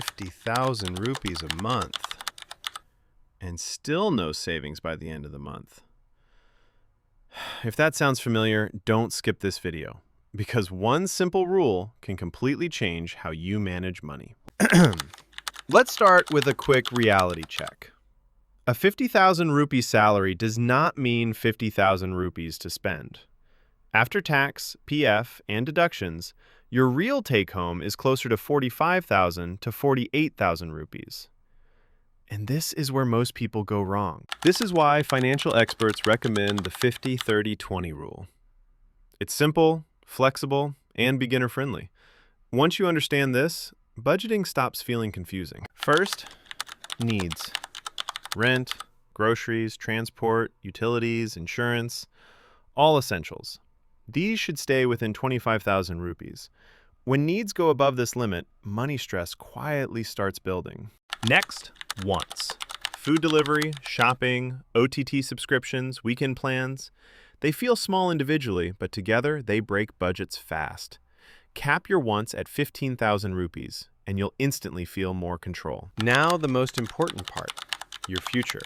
50,000 rupees a month and still no savings by the end of the month. If that sounds familiar, don't skip this video, because one simple rule can completely change how you manage money. Let's start with a quick reality check. A 50,000 rupee salary does not mean 50,000 rupees to spend. After tax, PF, and deductions, your real take-home is closer to 45,000 to 48,000 rupees. And this is where most people go wrong. This is why financial experts recommend the 50-30-20 rule. It's simple, flexible, and beginner-friendly. Once you understand this, budgeting stops feeling confusing. First, needs. Rent, groceries, transport, utilities, insurance, all essentials. These should stay within 25,000 rupees. When needs go above this limit, money stress quietly starts building. Next, wants. Food delivery, shopping, OTT subscriptions, weekend plans. They feel small individually, but together they break budgets fast. Cap your wants at 15,000 rupees, and you'll instantly feel more control. Now the most important part, your future.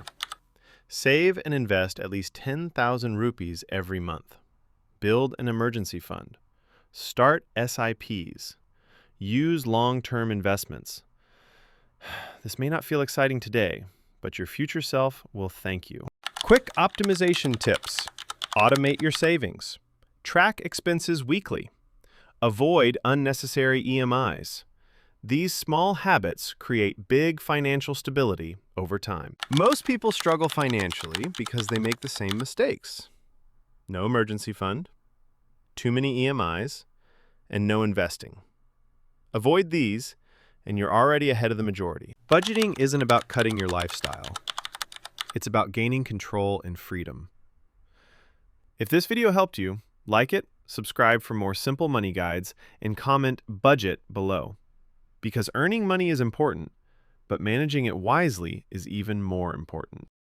Save and invest at least 10,000 rupees every month. Build an emergency fund. Start SIPs. Use long-term investments. This may not feel exciting today, but your future self will thank you. Quick optimization tips. Automate your savings. Track expenses weekly. Avoid unnecessary EMIs. These small habits create big financial stability over time. Most people struggle financially because they make the same mistakes. No emergency fund, too many EMIs, and no investing. Avoid these, and you're already ahead of the majority. Budgeting isn't about cutting your lifestyle. It's about gaining control and freedom. If this video helped you, like it, subscribe for more simple money guides, and comment budget below. Because earning money is important, but managing it wisely is even more important.